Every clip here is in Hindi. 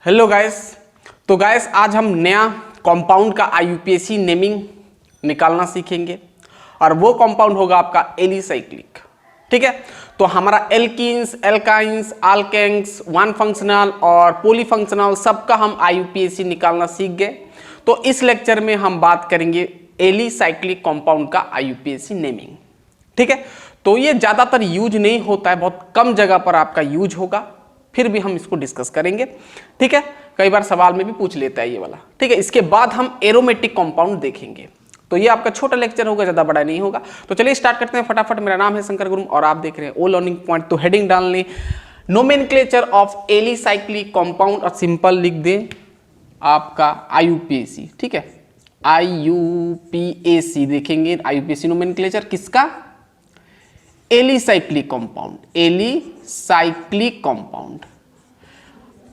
Hello guys. तो गाइस आज हम नया कंपाउंड का आईयूपीएसी नेमिंग निकालना सीखेंगे और वो कंपाउंड होगा आपका एलिसाइक्लिक। ठीक है, तो हमारा एल्कीन्स, एल्काइंस, आल्केन्स, वन फंक्शनल और पॉलीफंक्शनल सबका हम आईयूपीएसी निकालना सीख गए। तो इस लेक्चर में हम बात करेंगे एलिसाइक्लिक कंपाउंड का आईयूपीएसी नेमिंग। ठीक है, तो ये ज़्यादातर यूज नहीं होता है, बहुत कम जगह पर आपका यूज होगा, फिर भी हम इसको डिस्कस करेंगे। ठीक है, कई बार सवाल में भी पूछ लेता है ये वाला। ठीक है, इसके बाद हम एरोमेटिक कंपाउंड देखेंगे। तो ये आपका छोटा लेक्चर होगा, ज़्यादा बड़ा नहीं होगा। तो चलिए स्टार्ट करते हैं फटाफट। मेरा नाम है शंकर गुरुम और आप देख रहे हैं ओ लर्निंग पॉइंट। तो हेडिंग डाल लें नोमेनक्लेचर ऑफ एलिसाइक्लिक कंपाउंड और सिंपल लिख दें आपका आईयूपीएसी। ठीक है, आईयूपीएसी देखेंगे। आईयूपीएसी नोमेनक्लेचर किसका? Alicyclic compound. Alicyclic compound,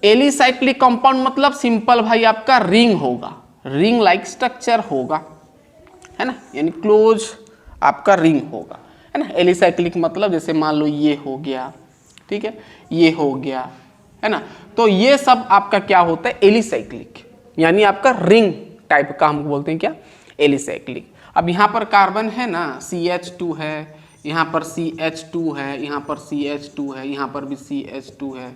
alicyclic compound मतलब सिंपल भाई आपका रिंग होगा, रिंग लाइक स्ट्रक्चर होगा, है ना, यानी क्लोज आपका रिंग होगा, है ना। एलिसाइक्लिक मतलब जैसे मान लो ये हो गया, ठीक है, ये हो गया, है ना। तो ये सब आपका क्या होता है? एलिसाइक्लिक, यानी आपका रिंग टाइप का हम बोलते हैं क्या? एलिसाइक्लिक। अब यहाँ पर कार्बन है ना, CH2 है, यहाँ पर CH2 है, यहाँ पर CH2 है, यहाँ पर भी CH2 है,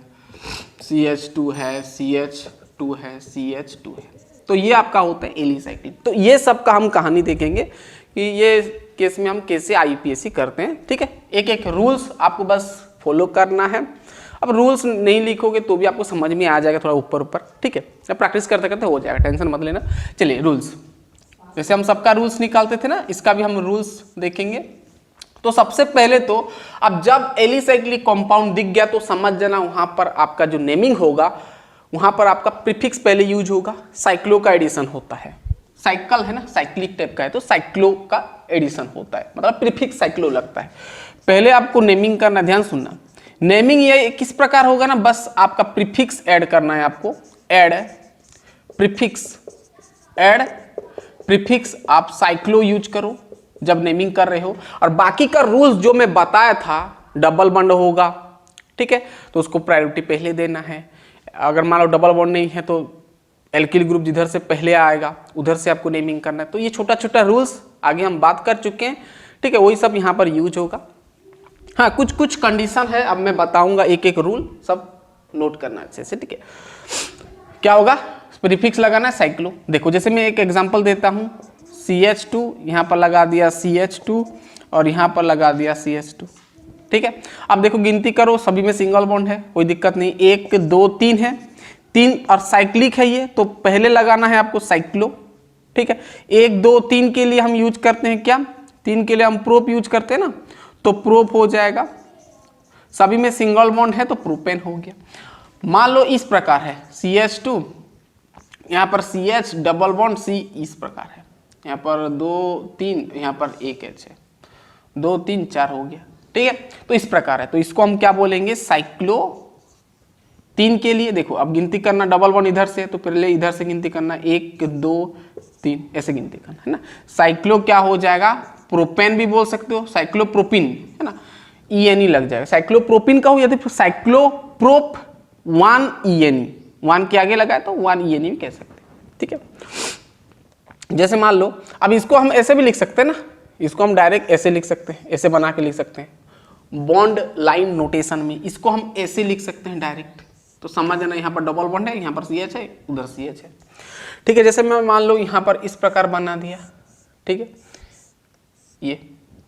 CH2 है, CH2 है, CH2 है। तो ये आपका होता है एलिसाइक्लिक। तो ये सब का हम कहानी देखेंगे कि ये केस में हम कैसे आईयूपीएसी करते हैं। ठीक है, एक एक रूल्स आपको बस फॉलो करना है। अब रूल्स नहीं लिखोगे तो भी आपको समझ में आ जाएगा, थोड़ा ऊपर ऊपर। ठीक है, जब प्रैक्टिस करते करते हो जाएगा, टेंशन मत लेना। चलिए रूल्स, जैसे हम सबका रूल्स निकालते थे ना, इसका भी हम रूल्स देखेंगे। तो सबसे पहले तो अब जब एलिसाइक्लिक कंपाउंड दिख गया तो समझ जाना वहां पर आपका जो नेमिंग होगा वहां पर आपका प्रीफिक्स पहले यूज होगा। साइक्लो का एडिशन होता है, साइकिल है ना, साइक्लिक टाइप का है तो साइक्लो का एडिशन होता है, मतलब प्रीफिक्स साइक्लो लगता है। पहले आपको नेमिंग करना, ध्यान सुनना। नेमिंग ये किस प्रकार होगा ना, बस आपका प्रीफिक्स ऐड करना है आपको। ऐड प्रीफिक्स, ऐड प्रीफिक्स आप साइक्लो यूज करो जब नेमिंग कर रहे हो। और बाकी का रूल्स जो मैं बताया था, डबल बॉन्ड होगा, ठीक है, तो उसको प्रायोरिटी पहले देना है। अगर मान लो डबल बॉन्ड नहीं है तो एल्किल ग्रुप जिधर से पहले आएगा उधर से आपको नेमिंग करना है। तो ये छोटा छोटा रूल्स आगे हम बात कर चुके हैं। ठीक है, वही सब यहाँ पर यूज होगा। हाँ, कुछ कुछ कंडीशन है, अब मैं बताऊंगा एक एक रूल, सब नोट करना अच्छे से। ठीक है, क्या होगा? प्रीफिक्स लगाना है साइक्लो। देखो जैसे मैं एक एग्जाम्पल देता हूँ, CH2 यहाँ पर लगा दिया CH2 और यहाँ पर लगा दिया CH2। ठीक है, अब देखो गिनती करो, सभी में सिंगल बॉन्ड है, कोई दिक्कत नहीं। 1 2 3 है, 3 और साइक्लिक है ये, तो पहले लगाना है आपको साइक्लो। ठीक है, 1 2 3 के लिए हम यूज करते हैं क्या? 3 के लिए हम प्रोप यूज करते हैं ना, तो प्रोप हो जाएगा। सभी में सिंगल बॉन्ड है तो प्रोपेन हो गया। मान लो इस प्रकार है, CH2 यहाँ पर CH डबल बॉन्ड C इस प्रकार है, यहाँ पर 2 3, यहाँ पर 1 H है, 2 3 4 हो गया। ठीक है, तो इस प्रकार है, तो इसको हम क्या बोलेंगे? साइक्लो। 3 के लिए देखो, अब गिनती करना, डबल बॉन्ड इधर से तो पहले इधर से गिनती करना, 1 2 3 ऐसे गिनती करना, है ना। साइक्लो क्या हो जाएगा? प्रोपेन भी बोल सकते हो, साइक्लोप्रोपिन, है ना, ENE लग जाएगा। साइक्लोप्रोपिन का हो या फिर साइक्लोप्रोप 1 ENE, 1 के आगे लगाए तो 1 ENE भी कह सकते हैं। ठीक है, जैसे मान लो, अब इसको हम ऐसे भी लिख सकते हैं ना, इसको हम डायरेक्ट ऐसे लिख सकते हैं, ऐसे बना के लिख सकते हैं बॉन्ड लाइन नोटेशन में, इसको हम ऐसे लिख सकते हैं डायरेक्ट। तो समझ जाना, यहाँ पर डबल बॉन्ड है, यहाँ पर CH है, उधर CH है। ठीक है, जैसे मैं मान लो यहाँ पर इस प्रकार बना दिया। ठीक है, ये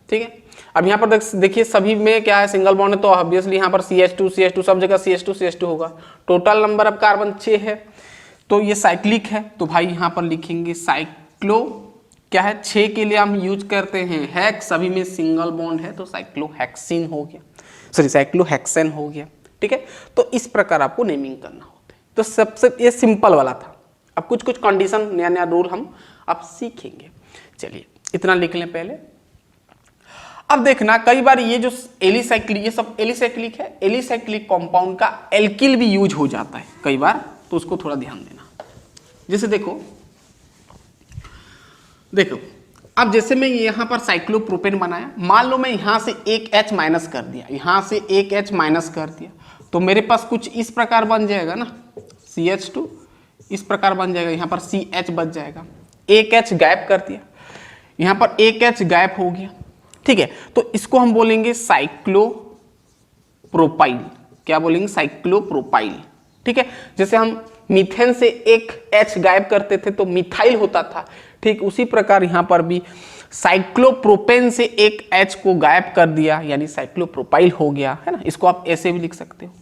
ठीक है। अब यहाँ पर देखिए सभी में क्या है? सिंगल बॉन्ड है, तो ऑब्वियसली यहाँ पर CH2 सब जगह CH2 होगा। टोटल नंबर अब कार्बन 6 है, तो ये साइक्लिक है, तो भाई यहाँ पर लिखेंगे साइक्लो। क्या है? 6 के लिए हम यूज करते हैं हेक्स, सभी में सिंगल बॉन्ड है तो साइक्लोहेक्सिन हो गया, सॉरी साइक्लोहेक्सेन हो गया। ठीक है, तो इस प्रकार आपको नेमिंग करना होता है। तो सबसे ये सिंपल वाला था। अब कुछ कुछ कंडीशन, नया नया रूल हम अब सीखेंगे। चलिए इतना लिख लें पहले। अब देखना, कई बार ये जो एलिसाइक्लिक, ये सब एलिसाइक्लिक है, एलिसाइक्लिक कंपाउंड का एल्किल भी यूज हो जाता है कई बार, तो उसको थोड़ा ध्यान देना। जैसे देखो अब जैसे मैं यहाँ पर साइक्लोप्रोपेन बनाया, मान लो मैं यहाँ से एक H माइनस कर दिया, यहाँ से एक H माइनस कर दिया, तो मेरे पास कुछ इस प्रकार बन जाएगा ना, CH2 इस प्रकार बन जाएगा, यहाँ पर CH बच जाएगा, एक H गायब कर दिया, यहाँ पर एक H गायब हो गया, ठीक है। तो इसको हम बोलेंगे साइक्लोप्रोपाइल। क्या बोलेंगे? साइक्लोप्रोपाइल, ठीक है। जैसे हम मीथेन से एक H गायब करते थे तो मिथाइल होता था, ठीक उसी प्रकार यहाँ पर भी साइक्लोप्रोपेन से एक H को गायब कर दिया यानी साइक्लोप्रोपाइल हो गया, है ना। इसको आप ऐसे भी लिख सकते हो,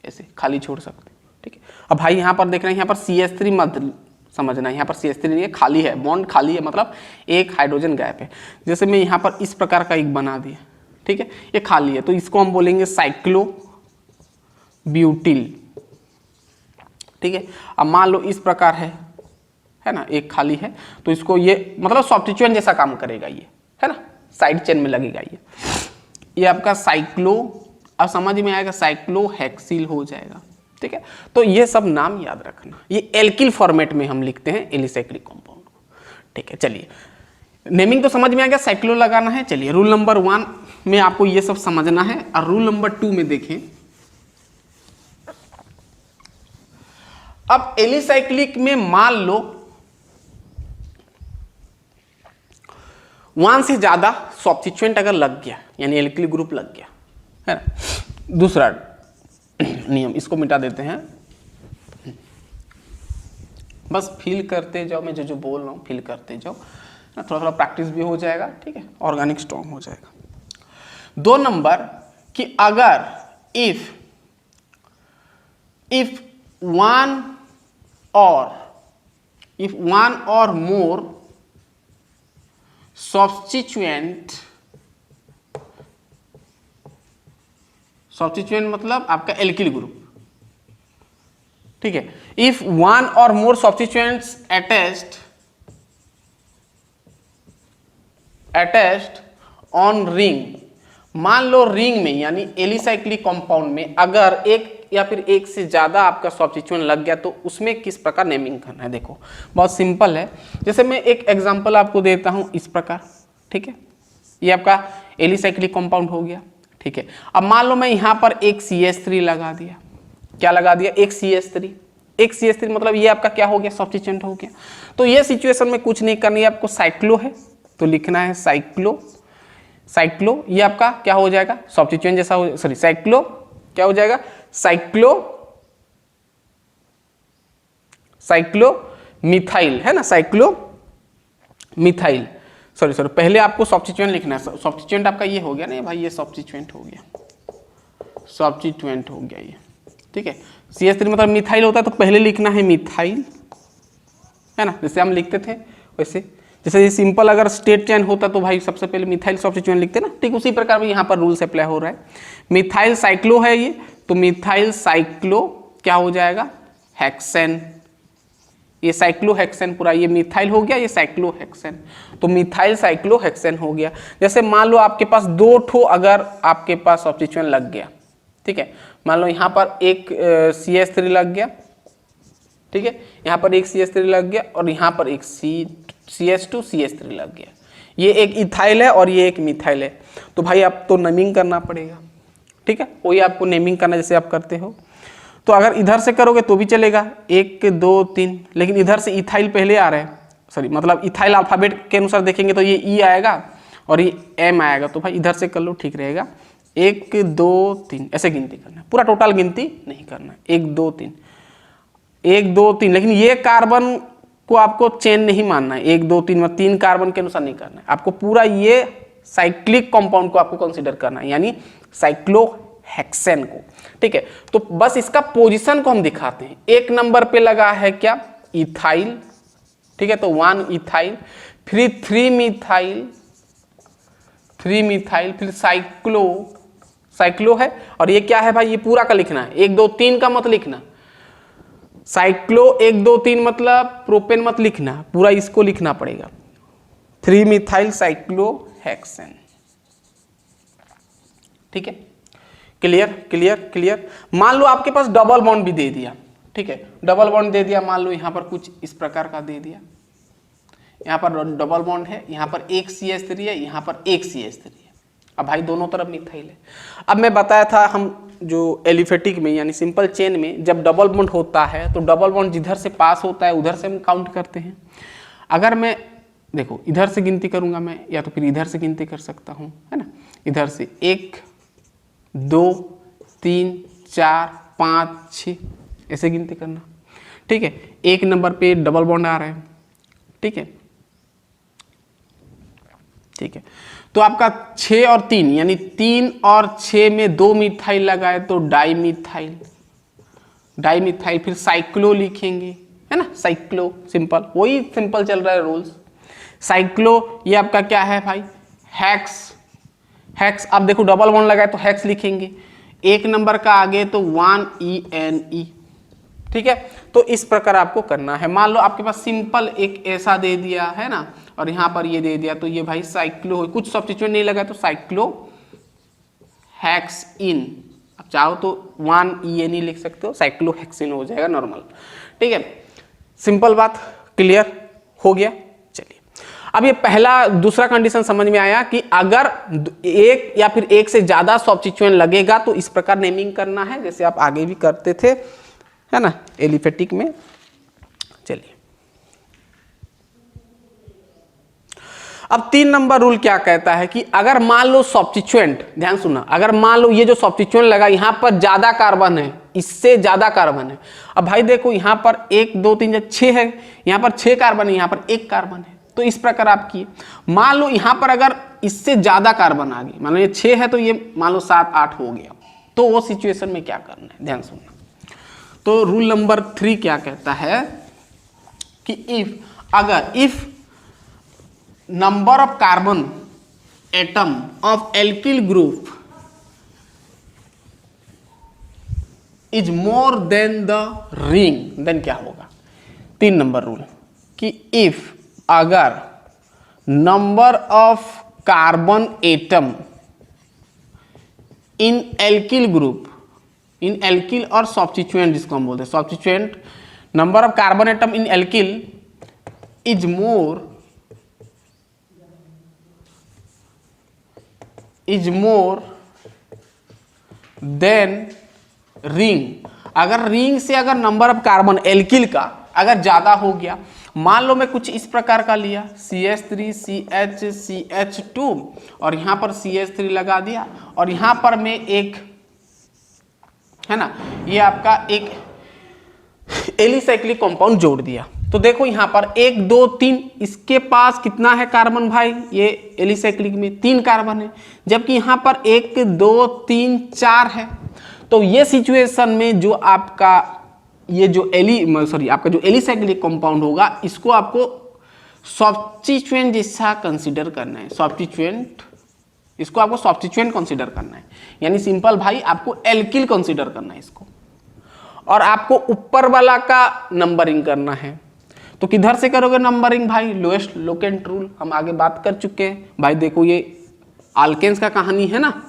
ऐसे खाली छोड़ सकते हो, ठीक है। अब भाई यहाँ पर देख रहे हैं, यहाँ पर CH3 मत समझना, यहाँ पर CH3 नहीं है, खाली है, बॉन्ड खाली है, मतलब एक हाइड्रोजन गायब है। जैसे मैं यहाँ पर इस प्रकार का एक बना दिया, ठीक है, ये खाली है, तो इसको हम बोलेंगे साइक्लोब्यूटिल, ठीक है। अब मान लो इस प्रकार है ना, एक खाली है, तो इसको ये मतलब सब्स्टिट्यूएंट जैसा काम करेगा ये, है ना, साइड चेन में लगेगा ये आपका साइक्लो, अब समझ में आएगा, साइक्लोहेक्सिल हो जाएगा, ठीक है। तो ये सब नाम याद रखना, ये एल्किल फॉर्मेट में हम लिखते हैं एलिसाइक्लिक कंपाउंड को, ठीक है। चलिए नेमिंग तो समझ में आ गया, साइक्लो लगाना है। चलिए रूल नंबर 1 में आपको ये सब समझना है, और रूल नंबर 2 में देखें, अब एलिसाइक्लिक में मान लो 1 से ज्यादा सब्स्टिट्यूएंट अगर लग गया यानी एल्किल ग्रुप लग गया, है ना। दूसरा नियम, इसको मिटा देते हैं, बस फील करते जाओ, मैं जो बोल रहा हूँ फील करते जाओ, थोड़ा थोड़ा प्रैक्टिस भी हो जाएगा, ठीक है, ऑर्गेनिक स्ट्रॉन्ग हो जाएगा। 2 नंबर कि अगर if one or more substituent मतलब आपका एल्किल ग्रुप, ठीक है। If 1 or more substituents attached on ring, मान लो रिंग में यानी एलिसाइक्लिक कंपाउंड में अगर एक या फिर एक से ज्यादा आपका सब्स्टिट्यूएंट लग गया तो उसमें किस प्रकार नेमिंग करना है। देखो बहुत सिंपल है, जैसे मैं एक एग्जांपल आपको देता हूं इस प्रकार, ठीक है, ये आपका एलिसाइक्लिक कंपाउंड हो गया, ठीक है। अब मान लो मैं यहां पर एक CH3 लगा दिया, क्या लगा दिया? एक CH3 मतलब ये आपका क्या हो गया? सब्स्टिट्यूएंट हो गया। तो ये सिचुएशन में कुछ नहीं करनी है आपको, साइक्लो है तो लिखना है साइक्लो, ये आपका क्या हो जाएगा? सब्स्टिट्यूएंट जैसा हो, सॉरी साइक्लो क्या हो जाएगा? साइक्लो मिथाइल, है ना, साइक्लो मिथाइल, सॉरी पहले आपको सब्स्टिट्यूएंट लिखना है। सब्स्टिट्यूएंट आपका ये हो गया ना भाई, ये सब्स्टिट्यूएंट हो गया ये, ठीक है। CH3 मतलब मिथाइल होता है तो पहले लिखना है मिथाइल, है ना, जैसे हम लिखते थे वैसे। जैसे ये सिंपल अगर स्टेट चेन होता तो भाई सबसे पहले मिथाइल सब्स्टिट्यूएंट लिखते ना, ठीक उसी प्रकार यहाँ पर रूल्स अप्लाई हो रहा है। मिथाइल साइक्लो है ये, तो मिथाइल साइक्लो क्या हो जाएगा? हेक्सेन, ये साइक्लोहेक्सेन पूरा, ये मिथाइल हो गया, ये साइक्लोहेक्सेन, तो मिथाइल साइक्लोहेक्सेन हो गया। जैसे मान लो आपके पास 2 ठो अगर आपके पास सब्स्टिट्यूएंट लग गया, ठीक है, मान लो यहाँ पर एक CH3 लग गया, ठीक है, यहाँ पर एक CH3 लग गया और यहाँ पर एक CH2 CH3 लग गया, ये एक इथाइल है और ये एक मिथाइल है, तो भाई आप तो नेमिंग करना पड़ेगा, ठीक है, वही आपको नेमिंग करना जैसे आप करते हो। तो अगर इधर से करोगे तो भी चलेगा 1 2 3, लेकिन इधर से इथाइल पहले आ रहा है, सॉरी मतलब इथाइल अल्फाबेट के अनुसार देखेंगे तो ये E आएगा और ये M आएगा, तो भाई इधर से कर लो ठीक रहेगा। 1 2 3 ऐसे गिनती करना है, पूरा टोटल गिनती नहीं करना है, 1 2 3 1 2 3, लेकिन ये कार्बन को आपको चेन नहीं मानना है, 1 2 3 में 3 कार्बन के अनुसार नहीं करना है, आपको पूरा ये साइक्लिक कंपाउंड को आपको कंसीडर करना है, यानी साइक्लोहेक्सेन को, ठीक है। तो बस इसका पोजीशन को हम दिखाते हैं। 1 नंबर पे लगा है क्या? इथाइल, ठीक है, तो 1 इथाइल, फिर 3 मिथाइल, फिर साइक्लो है, और ये क्या है भाई? ये पूरा का लिखना है, 1 2 3 का मत लिखना, साइक्लो 1 2 3 मतलब प्रोपेन मत लिखना, पूरा इसको लिखना पड़ेगा, 3 मिथाइल साइक्लोहेक्सेन, ठीक है। क्लियर। मान लो आपके पास डबल बॉन्ड भी दे दिया, ठीक है, डबल बॉन्ड दे दिया, मान लो यहाँ पर कुछ इस प्रकार का दे दिया, यहाँ पर डबल बॉन्ड है, यहाँ पर एक CH3 है, यहाँ पर एक CH3 है, अब भाई दोनों तरफ मिथाइल है। अब मैं बताया था हम जो एलिफेटिक में यानी सिंपल चेन में जब डबल बॉन्ड होता है तो डबल बॉन्ड जिधर से पास होता है उधर से हम काउंट करते हैं। अगर मैं देखो इधर से गिनती करूंगा मैं, या तो फिर इधर से गिनती कर सकता हूं, है ना, इधर से 1 2 3 4 5 6 ऐसे गिनती करना, ठीक है। 1 नंबर पे डबल बॉन्ड आ रहे हैं, ठीक है, ठीक है। तो आपका 6 और 3 यानी 3 और 6 में 2 मिथाइल लगाए तो डाइमिथाइल, डाइमिथाइल, फिर साइक्लो लिखेंगे, है ना, साइक्लो, सिंपल, वही सिंपल चल रहा है रूल्स। साइक्लो ये आपका क्या है भाई, हेक्स, हेक्स, अब देखो डबल बॉन्ड लगाए तो हेक्स लिखेंगे, 1 नंबर का आगे तो 1ENE, ठीक है। तो इस प्रकार आपको करना है। मान लो आपके पास सिंपल एक ऐसा दे दिया है ना, और यहां पर ये दे दिया, तो ये भाई साइक्लो, कुछ सब्स्टिट्यूएंट नहीं लगा तो साइक्लो हेक्सिन, आप चाहो तो 1ENE लिख सकते हो, साइक्लो हेक्सिन हो जाएगा नॉर्मल, ठीक है। सिंपल बात, क्लियर हो गया। चलिए अब ये पहला दूसरा कंडीशन समझ में आया कि अगर एक या फिर एक से ज्यादा सब्स्टिट्यूएंट लगेगा तो इस प्रकार नेमिंग करना है, जैसे आप आगे भी करते थे, है ना, एलिफेटिक में। चलिए अब 3 नंबर रूल क्या कहता है कि अगर मान लो सब्स्टिट्यूएंट, ध्यान सुनना, अगर मान लो ये जो सब्स्टिट्यूएंट लगा यहां पर ज्यादा कार्बन है, इससे ज्यादा कार्बन है। अब भाई देखो यहां पर 1 2 3 6 है, यहां पर 6 कार्बन है, यहां पर 1 कार्बन है, तो इस प्रकार आप किए। मान लो यहां पर अगर इससे ज्यादा कार्बन आ गए, मान लो ये 6 है तो ये मान लो 7 8 हो गया, तो वो सिचुएशन में क्या करना है, ध्यान सुनना। तो रूल नंबर 3 क्या कहता है कि if number of carbon atom of alkyl group is more than the ring, then क्या होगा। 3 नंबर रूल कि इफ अगर number of carbon atom in alkyl group, in alkyl और सब्स्टिट्यूएंट जिसको हम बोलते हैं substituent, number of carbon atom in alkyl is more than ring, अगर रिंग से अगर नंबर ऑफ कार्बन एल्किल का अगर ज्यादा हो गया, मान लो मैं कुछ इस प्रकार का लिया CH3 CH CH2 और यहां पर CH3 लगा दिया, और यहां पर मैं एक, है ना, ये आपका एक एलिसाइक्लिक कंपाउंड जोड़ दिया, तो देखो यहां पर 1 2 3 इसके पास कितना है कार्बन भाई, ये एलिसाइक्लिक में 3 कार्बन है, जबकि यहां पर 1 2 3 4 है। तो ये सिचुएशन में जो आपका ये जो आपका जो एलिसाइक्लिक कंपाउंड होगा इसको आपको सब्स्टिट्यूएंट जैसा कंसीडर करना है, सब्स्टिट्यूएंट, इसको आपको सब्स्टिट्यूएंट कंसीडर करना है, यानी सिंपल भाई आपको एल्किल कंसीडर करना है इसको, और आपको ऊपर वाला का नंबरिंग करना है। तो किधर से करोगे नंबरिंग भाई, लोएस्ट लोकेंट रूल, हम आगे बात कर चुके हैं भाई। देखो ये आल्केन्स का कहानी है ना,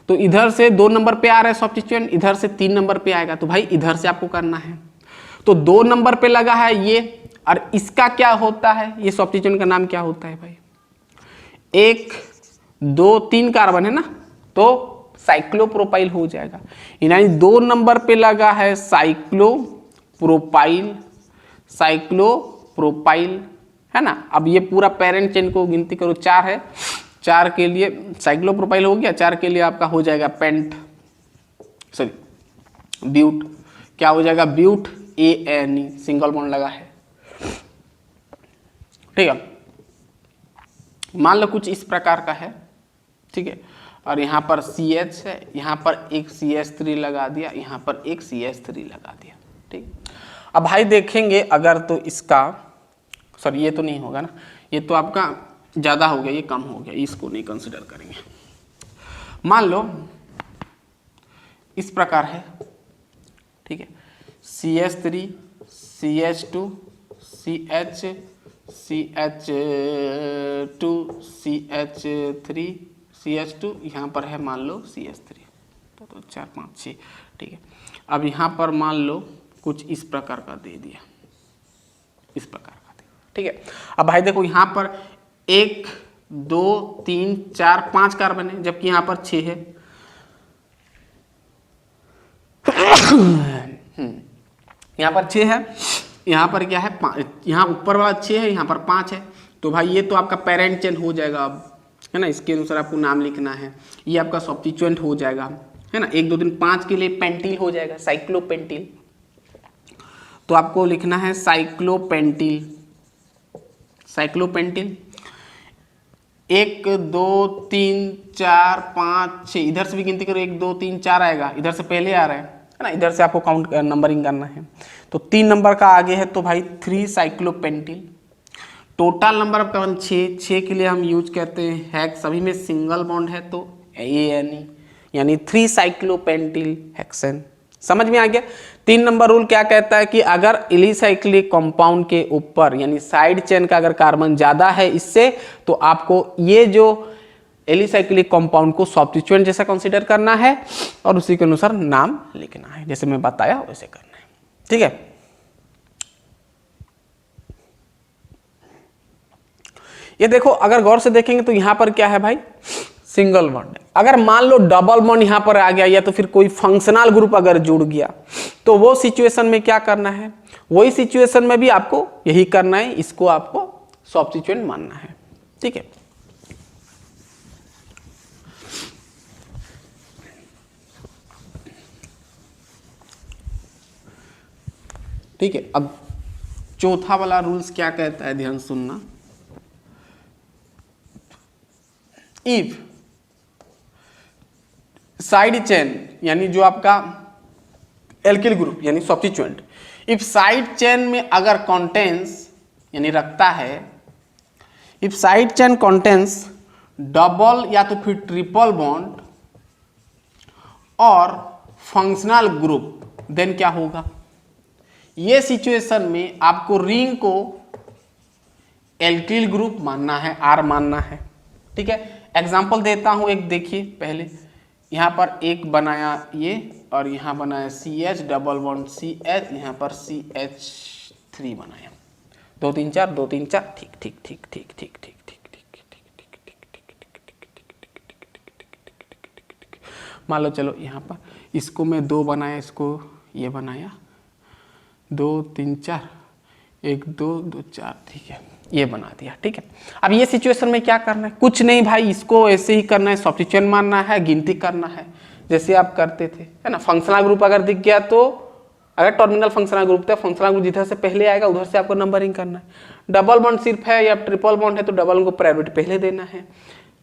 तो इधर से 2 नंबर पे आ रहा है सब्स्टिट्यूएंट, इधर से 3 नंबर पे आएगा, तो भाई इधर से आपको करना है। तो 2 नंबर पे लगा है ये, और इसका क्या होता है, ये सब्स्टिट्यूएंट का नाम क्या होता है भाई, 1 2 3 कार्बन है ना, तो साइक्लोप्रोपाइल हो जाएगा। यानी 2 नंबर पे लगा है साइक्लोप्रोपाइल, साइक्लोप्रोपाइल, है ना। अब ये पूरा पेरेंट चेन को गिनती करो, 4 है, 4 के लिए साइक्लोप्रोपाइल हो गया, 4 के लिए आपका हो जाएगा ब्यूट, क्या हो जाएगा, ब्यूट ANE, सिंगल बॉन्ड लगा है, ठीक है। मान लो कुछ इस प्रकार का है, ठीक है, और यहाँ पर CH है, यहाँ पर एक CH3 लगा दिया, यहाँ पर एक CH3 लगा दिया, ठीक। अब भाई देखेंगे अगर तो इसका, सॉरी ये तो नहीं होगा ना, ये तो आपका ज़्यादा हो गया, ये कम हो गया, इसको नहीं कंसिडर करेंगे। मान लो इस प्रकार है, ठीक है, CH3 CH2 CH CH2 CH3 CH2, यहाँ पर है मान लो CH3, तो 4 5 6, ठीक है। अब यहाँ पर मान लो कुछ इस प्रकार का दे दिया, इस प्रकार का दे, ठीक है। अब भाई देखो यहाँ पर 1 2 3 4 5 कार्बन है, जबकि यहाँ पर 6 है, यहाँ पर 6 है, यहाँ पर क्या है, यहाँ ऊपर वाला 6 है, यहाँ पर 5 है। तो भाई ये तो आपका पेरेंट चेन हो जाएगा अब, है ना। इसके अनुसार आपको नाम लिखना है। ये आपका सब्स्टिट्यूएंट हो जाएगा, है ना। 1 2 3 5 के लिए पेंटिल हो जाएगा, साइक्लोपेंटिल। तो आपको लिखना है साइक्लोपेंटिल। साइक्लोपेंटिल 1 2 3 4 5 6, इधर से भी गिनती करो, 1 2 3 4 आएगा, इधर से पहले आ रहा है ना। इधर से आपको काउंट नंबरिंग करना है। तो 3 नंबर का आगे है, तो भाई 3 साइक्लोपेंटिल। टोटल नंबर आपका 6 के लिए हम यूज करते हैं हेक्स, सभी में सिंगल बॉन्ड है तो ANE, यानी 3 साइक्लोपेंटिल हेक्सेन। समझ में आ गया। 3 नंबर रूल क्या कहता है कि अगर एलिसाइक्लिक कंपाउंड के ऊपर यानी साइड चेन का अगर कार्बन ज्यादा है इससे, तो आपको ये जो एलिसाइक्लिक कंपाउंड को सब्स्टिट्यूएंट जैसा कंसीडर करना है और उसी के अनुसार नाम लिखना है, जैसे मैं बताया वैसे करना है। ठीक है। ये देखो, अगर गौर से देखेंगे तो यहां पर क्या है भाई, सिंगल बॉन्ड। अगर मान लो डबल बॉन्ड यहां पर आ गया या तो फिर कोई फंक्शनल ग्रुप अगर जुड़ गया, तो वो सिचुएशन में क्या करना है, वही सिचुएशन में भी आपको यही करना है, इसको आपको सब्स्टिट्यूएंट मानना है। ठीक है। ठीक है। अब चौथा वाला रूल्स क्या कहता है, ध्यान सुनना। इफ साइड चेन यानी जो आपका एल्किल ग्रुप यानी सब्स्टिट्यूएंट, इफ साइड चेन में अगर कंटेंस यानी रखता है, if side chain contains double या तो फिर ट्रिपल बॉन्ड और फंक्शनल ग्रुप, देन क्या होगा, ये सिचुएशन में आपको रिंग को एल्किल ग्रुप मानना है, R मानना है। ठीक है। एग्जाम्पल देता हूं एक, देखिए पहले यहां पर एक बनाया ये और यहां बनाया CH डबल बॉन्ड CH, यहां पर CH3 बनाया, 2 3 4 2 3 4, ठीक ठीक ठीक ठीक ठीक ठीक ठीक। मान लो चलो यहां पर इसको मैं 2 बनाया, इसको ये बनाया 2 3 4 1 2 2 4, ठीक है, ये बना दिया। ठीक है। अब ये सिचुएशन में क्या करना है, कुछ नहीं भाई, इसको ऐसे ही करना है, सब्स्टिट्यूएंट मानना है, गिनती करना है जैसे आप करते थे, है ना। फंक्शनल ग्रुप अगर दिख गया तो, अगर टर्मिनल फंक्शनल ग्रुप था, फंक्शनल ग्रुप जिधर से पहले आएगा उधर से आपको नंबरिंग करना है। डबल बॉन्ड सिर्फ है या ट्रिपल बॉन्ड है तो डबल को प्रायोरिटी पहले देना है,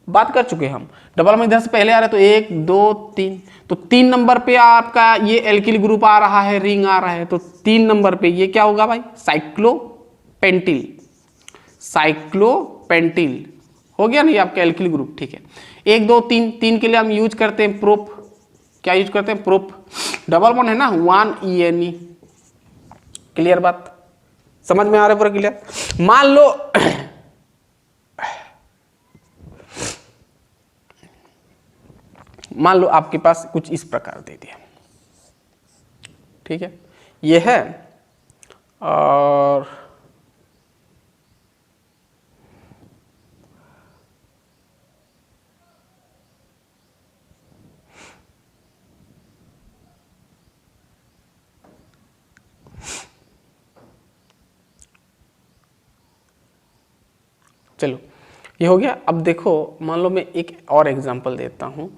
बात कर चुके हम। डबल में इधर से पहले आ रहा है तो 1 2 3, तो 3 नंबर पे आपका ये एल्किल ग्रुप आ रहा है, रिंग आ रहा है, तो 3 नंबर पे ये क्या होगा भाई, साइक्लोपेंटिल। साइक्लोपेंटिल हो गया ना ये आपका एल्किल ग्रुप। ठीक है। 1 2 3, 3 के लिए हम यूज करते हैं प्रोप, क्या यूज करते हैं, प्रोप। डबल बॉन्ड है ना, 1 ENE। क्लियर बात, समझ में आ रहा है पूरा क्लियर। मान लो आपके पास कुछ इस प्रकार दे दिया, ठीक है, ये है और चलो ये हो गया। अब देखो, मान लो मैं एक और एग्जांपल देता हूँ।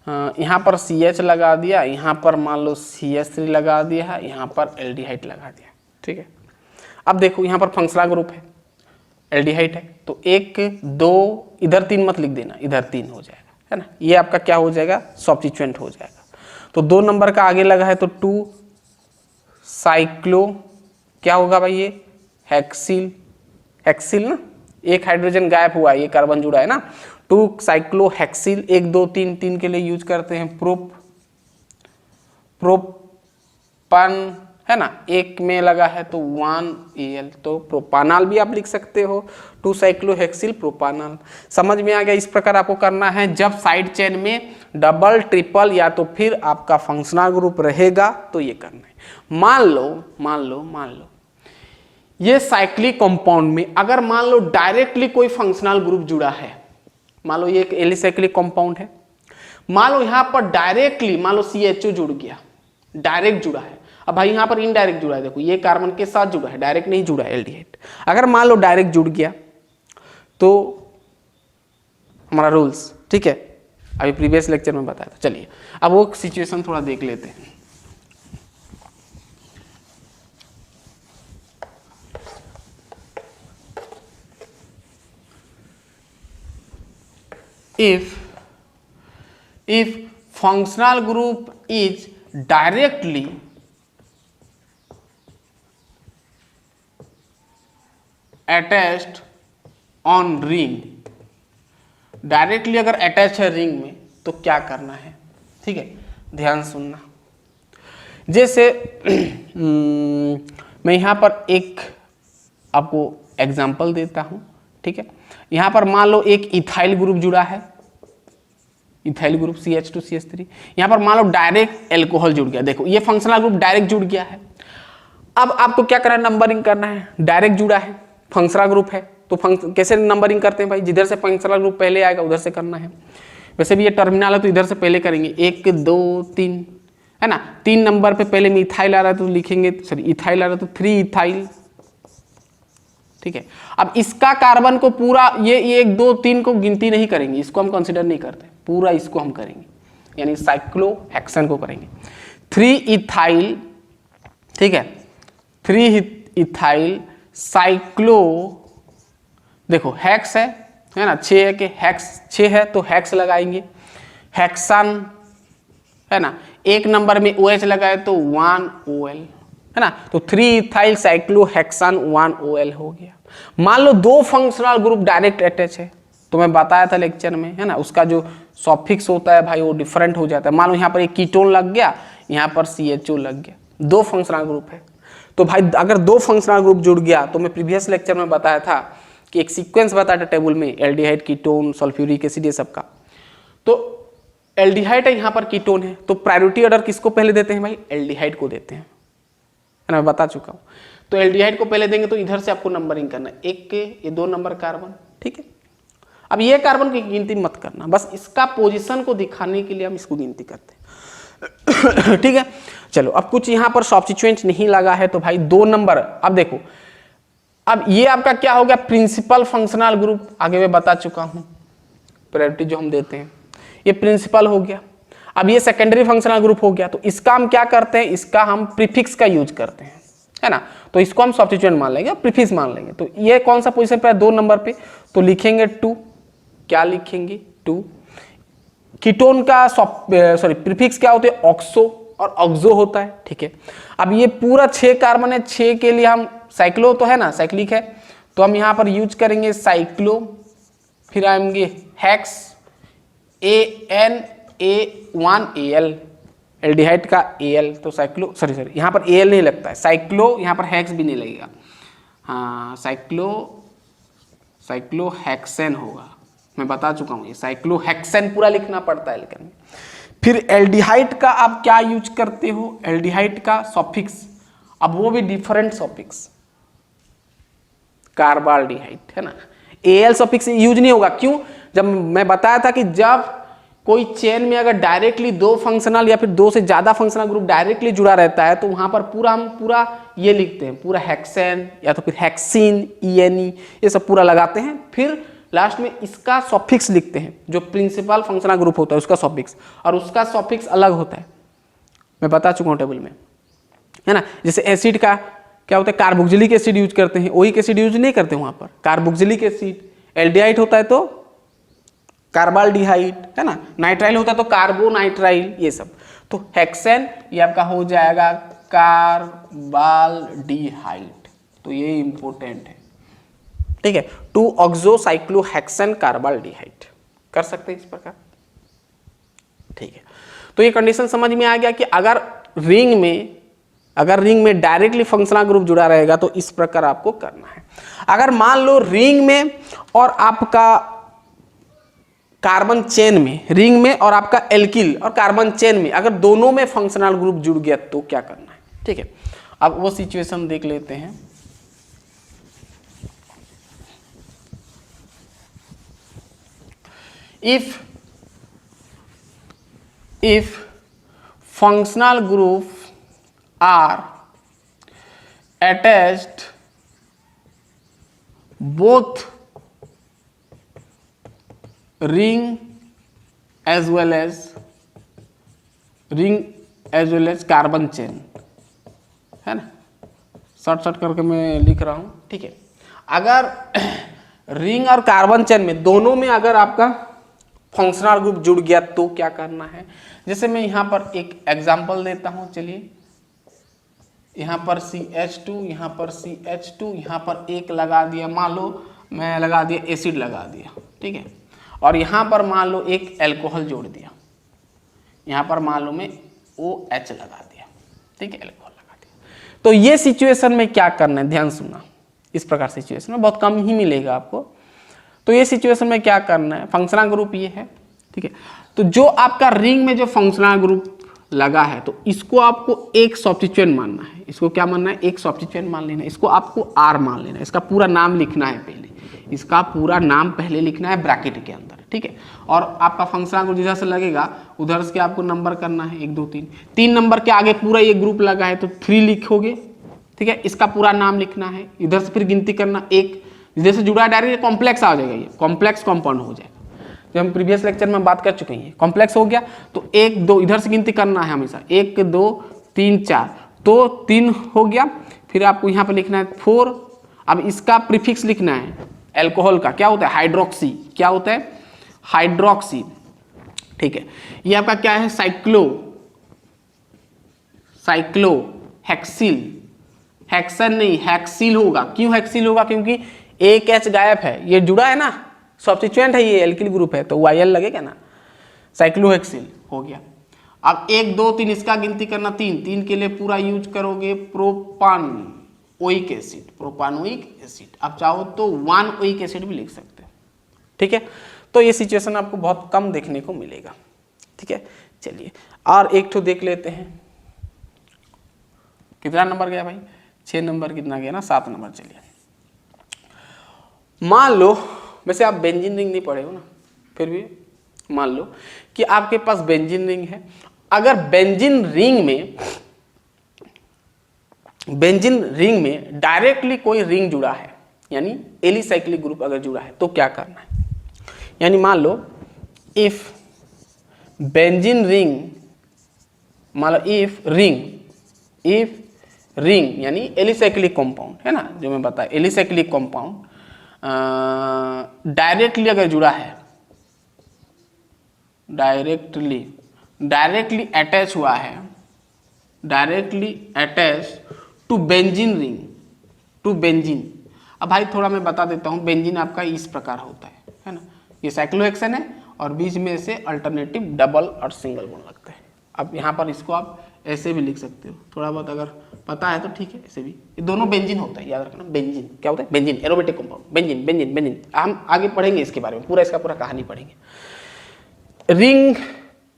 यहाँ पर CH लगा दिया, यहाँ पर मान लो CH3 लगा दिया, यहाँ पर एल्डिहाइड लगा दिया। ठीक है। अब देखो यहाँ पर फंक्शनल ग्रुप है, एल्डिहाइड है, तो 1 2, इधर 3 मत लिख देना, इधर 3 हो जाएगा, है ना। ये आपका क्या हो जाएगा, सब्स्टिट्यूएंट हो जाएगा। तो 2 नंबर का आगे लगा है तो 2 साइक्लो, क्या होगा भाई ये हेक्सिल, हेक्सिल ना, एक हाइड्रोजन गायब हुआ, ये कार्बन जुड़ा है ना, 2 साइक्लोहेक्सिल। 1 2 3, 3 के लिए यूज करते हैं प्रोप, प्रोपान, है ना। एक में लगा है तो 1 Al, तो प्रोपानॉल भी आप लिख सकते हो, 2 साइक्लोहेक्सिल प्रोपानॉल। समझ में आ गया। इस प्रकार आपको करना है जब साइड चेन में डबल ट्रिपल या तो फिर आपका फंक्शनल ग्रुप रहेगा तो ये करना है। मान लो ये साइक्लिक कंपाउंड में अगर मान लो डायरेक्टली कोई फंक्शनल ग्रुप जुड़ा है, मान लो ये एक एलिसाइक्लिक कंपाउंड है, मान लो यहां पर डायरेक्टली मान लो CHO जुड़ गया, डायरेक्ट जुड़ा है। अब भाई यहाँ पर इनडायरेक्ट जुड़ा है, देखो ये कार्बन के साथ जुड़ा है, डायरेक्ट नहीं जुड़ा है एल्डिहाइड। अगर मान लो डायरेक्ट जुड़ गया तो हमारा रूल्स, ठीक है, अभी प्रीवियस लेक्चर में बताया था। चलिए अब वो सिचुएशन थोड़ा देख लेते हैं। if functional group is directly attached on ring, directly अगर अटैच है रिंग में तो क्या करना है, ठीक है, ध्यान सुनना। जैसे मैं यहाँ पर एक आपको एग्जांपल देता हूँ, ठीक है। यहाँ पर मान लो एक इथाइल ग्रुप जुड़ा है, इथाइल ग्रुप CH2CH3। यहाँ पर मान लो डायरेक्ट एल्कोहल जुड़ गया, देखो ये फंक्शनल ग्रुप डायरेक्ट जुड़ गया है। अब आपको क्या करना है, नंबरिंग करना है। डायरेक्ट जुड़ा है, फंक्शनल ग्रुप है, तो कैसे नंबरिंग करते हैं भाई, जिधर से फंक्शनल ग्रुप पहले आएगा उधर से करना है। वैसे भी ये टर्मिनल है तो इधर से पहले करेंगे, 1 2 3, है ना। 3 नंबर पे पहले में इथाइल आ रहा है तो लिखेंगे, सॉरी इथाइल आ रहा है तो 3 इथाइल, ठीक है। अब इसका कार्बन को पूरा ये 1 2 3 को गिनती नहीं करेंगे, इसको हम कंसिडर नहीं करते, पूरा इसको हम करेंगे, यानी साइक्लोहेक्सेन को करेंगे। 3 इथाइल, ठीक है, 3 इथाइल साइक्लो, देखो हेक्स है ना, 6 है कि हेक्स 6 है तो हेक्स लगाएंगे। हेक्सान है ना, 1 नंबर में OH लगाए तो 1 OL, है ना, तो 3 इथाइल साइक्लोहेक्सान 1 OL हो गया। मान लो 2 फंक्शनल ग्रुप डायरेक्ट अटैच है, तो मैं बताया था लेक्चर में, है ना, उसका जो सॉफिक्स होता है भाई वो डिफरेंट हो जाता है। मान लो यहाँ पर एक कीटोन लग गया, यहाँ पर CHO लग गया, 2 फंक्शनल ग्रुप है। तो भाई अगर 2 फंक्शनल ग्रुप जुड़ गया तो मैं प्रीवियस लेक्चर में बताया था कि एक सीक्वेंस बताया था टेबल में, एल्डिहाइड, कीटोन, सल्फ्यूरिक एसिड, ये सब का। तो एल्डिहाइड है, यहाँ पर कीटोन है, तो प्रायोरिटी ऑर्डर किसको पहले देते हैं भाई, एल्डिहाइड को देते हैं, है ना, मैं बता चुका हूँ। तो एल्डिहाइड को पहले देंगे तो इधर से आपको नंबरिंग करना है, 1 के ये 2 नंबर कार्बन, ठीक है। अब ये कार्बन की गिनती मत करना, बस इसका पोजीशन को दिखाने के लिए हम इसको गिनती करते हैं ठीक है। चलो अब कुछ यहाँ पर सब्स्टिट्यूएंट नहीं लगा है तो भाई 2 नंबर। अब देखो, अब ये आपका क्या हो गया, प्रिंसिपल फंक्शनल ग्रुप, आगे मैं बता चुका हूँ, प्रायोरिटी जो हम देते हैं ये प्रिंसिपल हो गया। अब ये सेकेंडरी फंक्शनल ग्रुप हो गया, तो इसका हम क्या करते हैं, इसका हम प्रीफिक्स का यूज करते हैं, है ना, तो इसको हम सब्स्टिट्यूएंट मान लेंगे, प्रीफिक्स मान लेंगे। तो ये कौन सा पोजीशन पे है, 2 नंबर पे, तो लिखेंगे 2, क्या लिखेंगे 2। कीटोन का सॉरी प्रीफिक्स क्या होते हैं, ऑक्सो और ऑक्सो होता है, ठीक है। अब ये पूरा 6 कार्बन है, 6 के लिए हम साइक्लो तो है ना, साइक्लिक है, तो हम यहाँ पर यूज करेंगे साइक्लो, फिर आएंगे हेक्स, ANA1AL, एल्डिहाइड का AL, तो साइक्लो सॉरी यहाँ पर AL नहीं लगता है, साइक्लो, यहाँ पर हेक्स भी नहीं लगेगा, हाँ साइक्लोहेक्सेन होगा, मैं बता चुका हूँ, ये साइक्लोहेक्सेन पूरा लिखना पड़ता है लेकिन। फिर एल्डिहाइड का आप क्या यूज करते हो, एल्डिहाइड का सॉफिक्स, अब वो भी डिफरेंट सॉफिक्स, कार्बाल्डिहाइड, है ना। AL सॉफिक्स यूज नहीं होगा, क्यों, जब मैं बताया था कि जब कोई चेन में अगर डायरेक्टली 2 फंक्शनल या फिर 2 से ज्यादा फंक्शनल ग्रुप डायरेक्टली जुड़ा रहता है तो वहां पर हम पूरा ये लिखते हैं, पूरा हेक्सेन या तो फिर हेक्सिन, ENE, ये सब पूरा लगाते हैं, फिर लास्ट में इसका सॉफिक्स लिखते हैं, जो प्रिंसिपल फंक्शनल ग्रुप होता है उसका सॉफिक्स, और उसका सॉफिक्स अलग होता है, मैं बता चुका हूँ टेबल में, है ना। जैसे एसिड का क्या होता है, कार्बोक्सिलिक एसिड यूज करते हैं, ओइक एसिड यूज नहीं करते वहां पर, कार्बोक्सिलिक एसिड। एल्डिहाइड होता है तो कार्बाल्डिहाइड, है ना, नाइट्राइल होता है तो कार्बोनाइट्राइल, ये सब। तो हेक्सेन ये आपका हो जाएगा कार्बाल्डिहाइड, तो ये इंपॉर्टेंट है, ठीक है। 2 ऑक्सोसाइक्लोहेक्सेन कार्बाल्डिहाइड कर सकते हैं इस प्रकार, ठीक है। तो ये कंडीशन समझ में आ गया कि अगर रिंग में डायरेक्टली फंक्शनल ग्रुप जुड़ा रहेगा तो इस प्रकार आपको करना है। अगर मान लो रिंग में और आपका कार्बन चेन में, रिंग में और आपका एल्किल और कार्बन चेन में अगर दोनों में फंक्शनल ग्रुप जुड़ गया तो क्या करना है, ठीक है। अब वो सिचुएशन देख लेते हैं। if functional group are attached both ring as well as carbon chain, है ना। शॉर्ट करके मैं लिख रहा हूं, ठीक है। अगर रिंग और कार्बन चेन में दोनों में अगर आपका फंक्शनल ग्रुप जुड़ गया तो क्या करना है। जैसे मैं यहां पर एक एग्जांपल देता हूं, चलिए। यहां पर CH2, यहां पर CH2, यहां पर एक लगा दिया, मान लो मैं लगा दिया एसिड लगा दिया, ठीक है। और यहां पर मान लो एक एल्कोहल जोड़ दिया, यहां पर मान लो मैं OH लगा दिया, ठीक है, एल्कोहल लगा दिया। तो ये सिचुएशन में क्या करना है, ध्यान सुनना। इस प्रकार सिचुएशन में बहुत कम ही मिलेगा आपको। तो ये सिचुएशन में क्या करना है, फंक्शनल ग्रुप ये है, ठीक है। तो जो आपका रिंग में जो फंक्शनल ग्रुप लगा है तो इसको आपको एक सब्स्टिट्यूएंट मानना है। इसको क्या मानना है, एक सब्स्टिट्यूएंट मान लेना है। इसको आपको R मान लेना है। इसका पूरा नाम लिखना है पहले, इसका पूरा नाम पहले लिखना है ब्रैकेट के अंदर, ठीक है। और आपका फंक्शनल ग्रुप जिधर से लगेगा उधर से आपको नंबर करना है 1 2 3। 3 नंबर के आगे पूरा ये ग्रुप लगा है तो 3 लिखोगे, ठीक है। इसका पूरा नाम लिखना है, इधर से फिर गिनती करना, एक इधर से जुड़ा है डायरेक्ट कॉम्प्लेक्स आ जाएगा, ये कॉम्प्लेक्स कंपाउंड हो जाएगा। जो हम प्रीवियस लेक्चर में बात कर चुके हैं, कॉम्प्लेक्स हो गया तो 1 2 इधर से गिनती करना है हमेशा, 1 2 3 4, तो 3 हो गया। फिर आपको यहाँ पे लिखना है 4। अब इसका प्रीफिक्स लिखना है एल्कोहल का, क्या होता है, हाइड्रोक्सी। क्या होता है, हाइड्रोक्सी, ठीक है। ये आपका क्या है, साइक्लो हेक्सिल, हेक्सन नहीं हेक्सिल होगा। क्यों हेक्सिल होगा, क्योंकि एक H गायब है, ये जुड़ा है ना, सब्स्टिट्यूएंट है, ये एल्किल ग्रुप है तो YL लगेगा ना, साइक्लोहेक्सिल हो गया। अब 1 2 3 इसका गिनती करना, 3 के लिए पूरा यूज करोगे प्रोपानोइक एसिड, प्रोपानोइक एसिड। आप चाहो तो 1 ओइक एसिड भी लिख सकते हो, ठीक है। तो ये सिचुएशन आपको बहुत कम देखने को मिलेगा, ठीक है। चलिए और एक तो देख लेते हैं, कितना नंबर गया भाई, 6 नंबर कितना गया ना, 7 नंबर। चलिए मान लो, वैसे आप बेंजीन रिंग नहीं पढ़े हो ना, फिर भी मान लो कि आपके पास बेंजीन रिंग है। अगर बेंजीन रिंग में डायरेक्टली कोई रिंग जुड़ा है, यानी एलिसाइक्लिक ग्रुप अगर जुड़ा है तो क्या करना है। यानी मान लो इफ बेंजीन रिंग, मान लो इफ रिंग यानी एलिसाइक्लिक कंपाउंड है ना, जो मैं बताया एलिसाइक्लिक कंपाउंड डायरेक्टली अगर जुड़ा है, डायरेक्टली अटैच हुआ है, directly attach to benzene ring, to benzene. अब भाई थोड़ा मैं बता देता हूँ, बेंजीन आपका इस प्रकार होता है ना, ये साइक्लोहेक्सेन है और बीच में से अल्टरनेटिव डबल और सिंगल बॉन्ड लगता है। अब यहाँ पर इसको आप ऐसे भी लिख सकते हो, थोड़ा बहुत अगर पता है तो ठीक है, ऐसे भी। ये दोनों बेंजीन होता है, याद रखना। बेंजीन क्या होता है, बेंजीन एरोमेटिक कंपाउंड, बेंजीन। हम आगे पढ़ेंगे इसके बारे में, पूरा इसका पूरा कहानी पढ़ेंगे। रिंग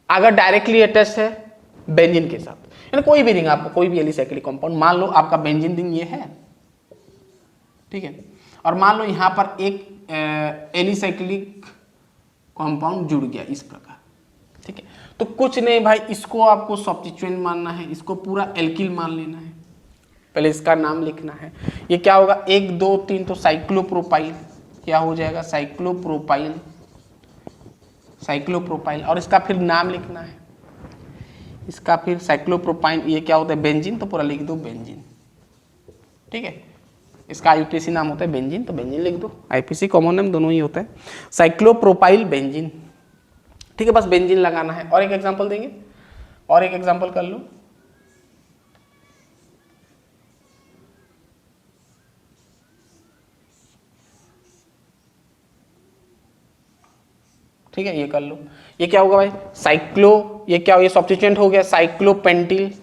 अगर डायरेक्टली अटैच है बेंजीन के साथ, यानी कोई भी रिंग, आपको कोई भी एलिसाइक्लिक कंपाउंड, मान लो आपका बेंजीन रिंग ये है, ठीक है। और मान लो यहाँ पर एक एलिसाइक्लिक कंपाउंड जुड़ गया इस प्रकार, ठीक है। तो कुछ नहीं भाई, इसको आपको सब्स्टिट्यूएंट मानना है, इसको पूरा एल्किल मान लेना है, पहले इसका नाम लिखना है। ये क्या होगा, 1 2 3 तो साइक्लोप्रोपाइल, क्या हो जाएगा, साइक्लोप्रोपाइल। और इसका फिर नाम लिखना है, इसका फिर साइक्लोप्रोपाइल। ये क्या होता है, बेंजीन, तो पूरा लिख दो बेंजीन, ठीक है। इसका आईयूपीएसी नाम होता है बेंजीन, तो बेंजीन लिख दो। आईपीसी कॉमन नेम दोनों ही होता है, साइक्लोप्रोपाइल बेंजीन, ठीक है। बस बेंजीन लगाना है। और एक एग्जांपल देंगे, और एक एग्जांपल कर लो। ठीक है, ये कर लो। ये क्या होगा भाई, ये क्या हो, ये सब्स्टिट्यूएंट हो गया साइक्लोपेंटिल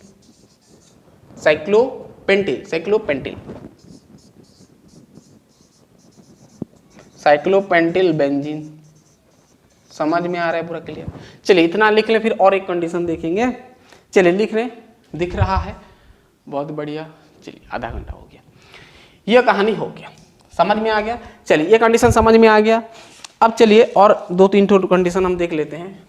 बेंजीन। समझ में आ रहा है पूरा क्लियर। चलिए इतना लिख ले, फिर और एक कंडीशन देखेंगे। चलिए लिख रहे, दिख रहा है, बहुत बढ़िया। चलिए आधा घंटा हो गया, यह कहानी हो गया, समझ में आ गया। चलिए ये कंडीशन समझ में आ गया। अब चलिए और 2 3 कंडीशन हम देख लेते हैं।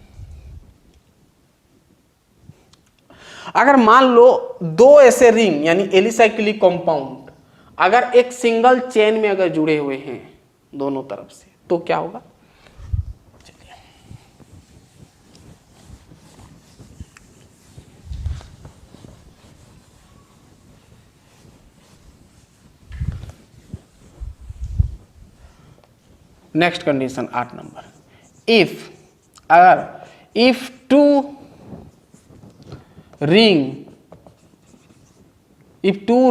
अगर मान लो दो ऐसे रिंग यानी एलिसाइक्लिक कंपाउंड अगर एक सिंगल चेन में अगर जुड़े हुए हैं दोनों तरफ से तो क्या होगा? चलिए next condition 8 number, if two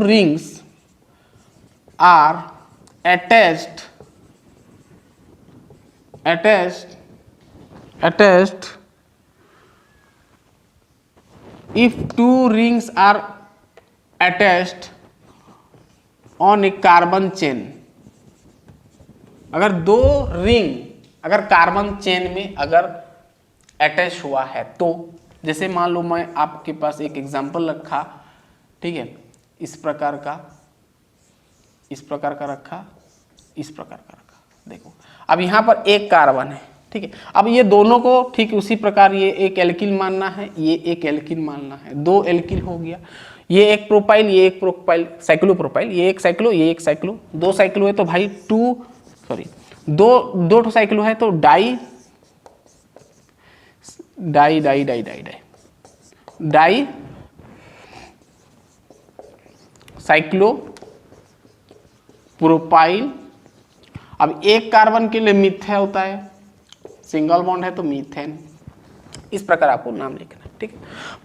rings are attached if two rings are attached on a carbon chain, अगर दो रिंग अगर कार्बन चेन में अगर अटैच हुआ है तो जैसे मान लो मैं आपके पास एक एग्जांपल रखा, ठीक है, इस प्रकार का रखा, इस प्रकार का रखा। देखो अब यहाँ पर एक कार्बन है, ठीक है। अब ये दोनों को ठीक उसी प्रकार ये एक एल्किल मानना है, ये एक एल्किल मानना है, दो एल्किल हो गया। ये एक प्रोपाइल, ये एक प्रोपाइल, साइक्लो प्रोपाइल, ये एक साइक्लो, ये एक साइक्लो, दो साइक्लो है तो भाई दो साइक्लो है तो डाई साइक्लो प्रोपाइल। अब एक कार्बन के लिए मिथेन होता है, सिंगल बॉन्ड है तो मीथेन। इस प्रकार आपको नाम लिखना है, ठीक है।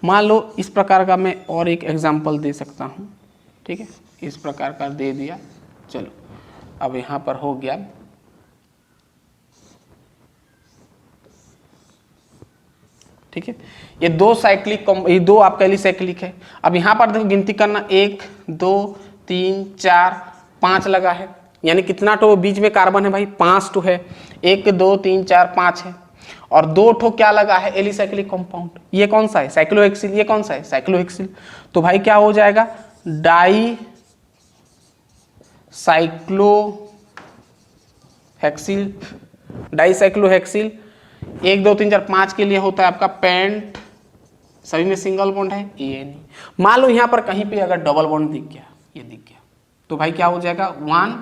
मान लो इस प्रकार का मैं और एक एग्जांपल दे सकता हूँ, ठीक है, इस प्रकार का दे दिया। चलो अब यहाँ पर हो गया, ठीक है। ये दो साइक्लिक, ये दो आपका एलिसाइक्लिक है। अब यहाँ पर देखो गिनती करना, 1 2 3 4 5 लगा है, यानी कितना ठो बीच में कार्बन है भाई? 5 ठो है। 1 2 3 4 5 है और 2 ठो क्या लगा है? Alicyclic compound. ये कौन सा है? साइक्लोहेक्सिल। ये कौन सा है? साइक्लोहेक्सिल। तो भाई क्या हो जाएगा? Die cyclohexyl. डाई साइक्लोहेक्सिल 1 2 3 4 5 के लिए होता है आपका पेंट, सभी में सिंगल बॉन्ड है, ये नहीं। मान लो यहाँ पर कहीं पे अगर डबल बॉन्ड दिख गया, ये दिख गया, तो भाई क्या हो जाएगा? 1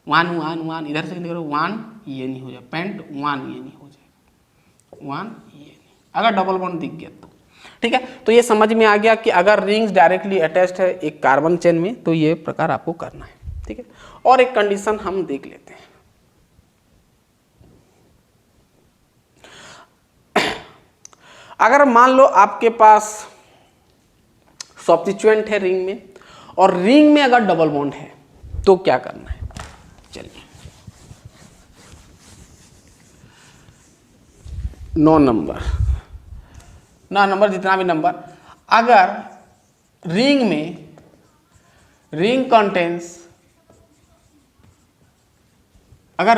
1 1 1, इधर से करो 1, ये नहीं हो जाएगा, पेंट 1, ये नहीं हो जाएगा, 1 ये नहीं, अगर डबल बॉन्ड दिख गया तो, ठीक है। तो ये समझ में आ गया कि अगर रिंग्स डायरेक्टली अटैच्ड है एक कार्बन चेन में तो ये प्रकार आपको करना है, ठीक है। और एक कंडीशन हम देख लेते हैं। अगर मान लो आपके पास सब्स्टिट्यूएंट है रिंग में और रिंग में अगर डबल बॉन्ड है तो क्या करना है? चलिए 9 नंबर जितना भी नंबर, अगर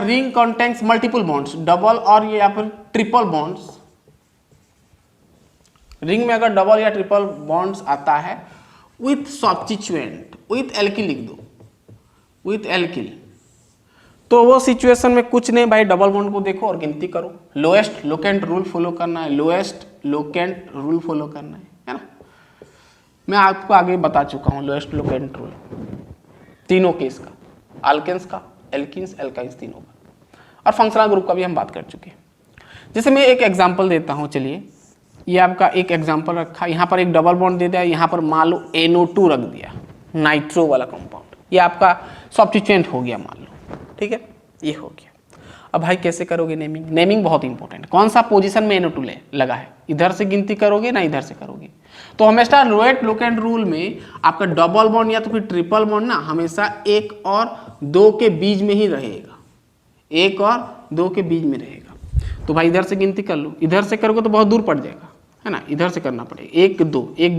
ring contains multiple bonds, double और या फिर ट्रिपल बॉन्ड्स, रिंग में अगर डबल या ट्रिपल बॉन्ड्स आता है विथ सब्स्टिट्यूएंट, विथ एल्किल लिख दो, विथ एल्किल, तो वो सिचुएशन में कुछ नहीं भाई, डबल बॉन्ड को देखो और गिनती करो। लोएस्ट लोकेंट रूल फॉलो करना है, लोएस्ट लोकेंट रूल फॉलो करना है ना। मैं आपको आगे बता चुका हूँ लोएस्ट लोकेंट रूल तीनों केस का, अल्केन्स का, एल्किन्स, एल्काइंस तीनों का, और फंक्शनल ग्रुप का भी हम बात कर चुके हैं। जैसे मैं एक एग्जाम्पल देता हूँ, चलिए ये आपका एक एग्जाम्पल रखा, यहाँ पर एक डबल बॉन्ड दे दिया, यहाँ पर मान लो NO2 रख दिया, नाइट्रो वाला कंपाउंड, ये आपका सब्स्टिट्यूएंट हो गया मान लो, ठीक है, ये हो गया। अब भाई कैसे करोगे नेमिंग? नेमिंग बहुत इंपॉर्टेंट, कौन सा पोजीशन में NO2 लगा है, इधर से गिनती करोगे ना इधर से करोगे। तो हमेशा लोएस्ट लोकेंट रूल में आपका डबल बॉन्ड या तो फिर ट्रिपल बॉन्ड ना हमेशा 1 और 2 के बीच में ही रहेगा, 1 और 2 के बीच में रहेगा। तो भाई इधर से गिनती कर लो, इधर से करोगे तो बहुत दूर पड़ जाएगा, है ना, इधर से करना पड़ेगा। 1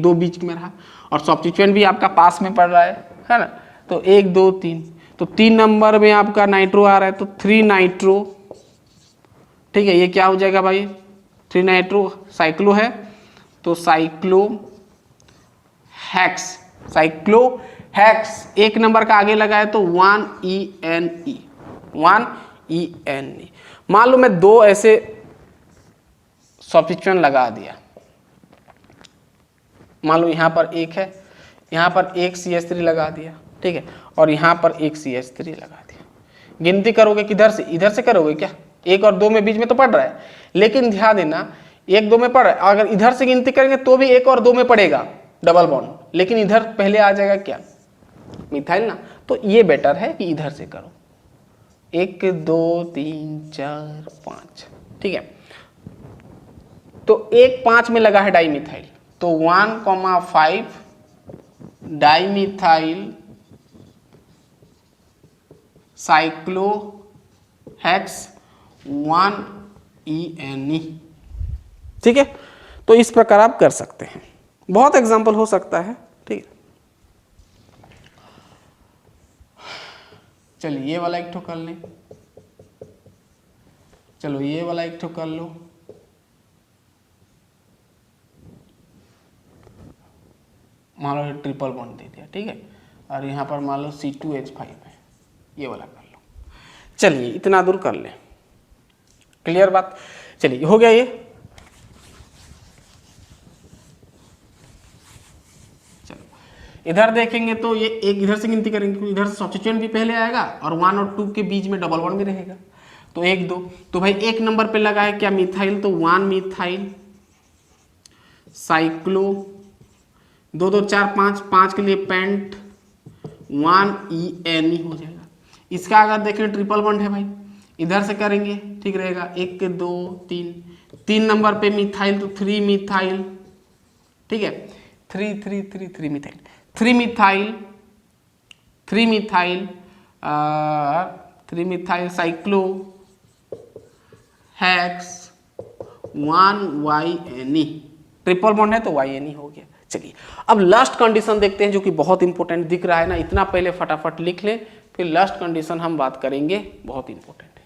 2 बीच में रहा और सब्स्टिट्यूएंट भी आपका पास में पड़ रहा है ना, तो 1 2 3, तो 3 नंबर में आपका नाइट्रो आ रहा है तो 3 नाइट्रो, ठीक है। ये क्या हो जाएगा भाई? 3 नाइट्रो, साइक्लो है तो साइक्लो हेक्स, 1 नंबर का आगे लगा है तो 1 ENE। मान लो मैं 2 ऐसे सब्स्टिट्यूएंट लगा दिया, मान लो यहाँ पर एक है, यहाँ पर एक CH3 लगा दिया, ठीक है, और यहाँ पर एक CH3 लगा दिया। गिनती करोगे किधर से, इधर से करोगे क्या? 1 और 2 में बीच में तो पड़ रहा है, लेकिन ध्यान देना 1 2 में पड़ रहा है, अगर इधर से गिनती करेंगे तो भी 1 और 2 में पड़ेगा डबल बॉन्ड, लेकिन इधर पहले आ जाएगा क्या? मिथाइल ना। तो ये बेटर है कि इधर से करो। 1 2 3 4 5, ठीक है। तो 1 5 में लगा है डाइमिथाइल, तो 1,5 डाइमिथाइल साइक्लोहेक्स 1ENE, ठीक है। तो इस प्रकार आप कर सकते हैं, बहुत एग्जांपल हो सकता है, ठीक है। चलिए ये वाला एक ठो कर लें, चलो ये वाला एक ठो कर लो, मान लो ट्रिपल बॉन्ड दे दिया, ठीक है, और यहाँ पर मान लो C2H5 है, ये वाला कर लो। चलिए इतना दूर कर ले, क्लियर बात। चलिए हो गया ये। चलो इधर देखेंगे तो ये एक इधर से गिनती करेंगे, क्योंकि इधर से सब्स्टिट्यूएंट भी पहले आएगा और 1 और 2 के बीच में डबल बॉन्ड भी रहेगा, तो 1 2, तो भाई 1 नंबर पे लगा है क्या? मिथाइल, तो 1 मिथाइल साइक्लो 2 2 4 5, 5 के लिए पेंट 1ENE हो जाएगा। इसका अगर देखें ट्रिपल बॉन्ड है भाई, इधर से करेंगे ठीक रहेगा, 1 2 3, 3 नंबर पे मिथाइल तो 3 मिथाइल, ठीक है, 3 3 3 3 methyl, 3 methyl 3 methyl 3 methyl cyclo hex 1YNE, triple bond है तो YNE हो गया। चलिए अब लास्ट कंडीशन देखते हैं, जो कि बहुत इंपॉर्टेंट दिख रहा है ना, इतना पहले फटाफट लिख लें, फिर लास्ट कंडीशन हम बात करेंगे, बहुत इंपॉर्टेंट है।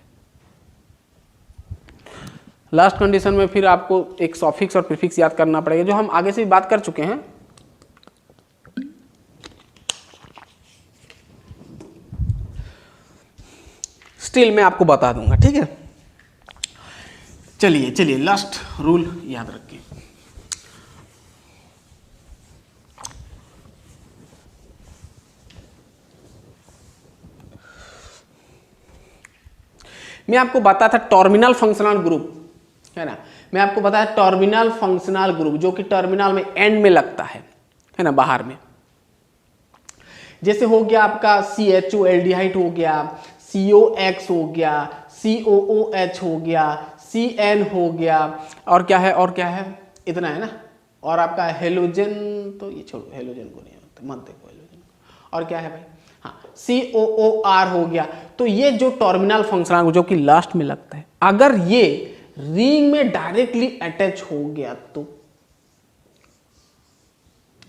लास्ट कंडीशन में फिर आपको एक सॉफिक्स और प्रीफिक्स याद करना पड़ेगा, जो हम आगे से भी बात कर चुके हैं। स्टिल मैं आपको बता दूंगा, ठीक है। चलिए चलिए लास्ट रूल याद रखिए। मैं आपको बताया था टर्मिनल फंक्शनल ग्रुप, है ना, मैं आपको बताया टर्मिनल फंक्शनल ग्रुप, जो कि टर्मिनल में एंड में लगता है ना, बाहर में। जैसे हो गया आपका CHO एल्डिहाइड हो गया, COX हो गया, COOH हो गया, CN हो गया, और क्या है, और क्या है, इतना है ना, और आपका हेलोजन, तो ये छोड़ो, हेलोजन को नहीं मत देखो हेलोजन को, और क्या है भाई, हाँ COOR हो गया। तो ये जो टर्मिनल फंक्शनल जो कि लास्ट में लगता है, अगर ये रिंग में डायरेक्टली अटैच हो गया, तो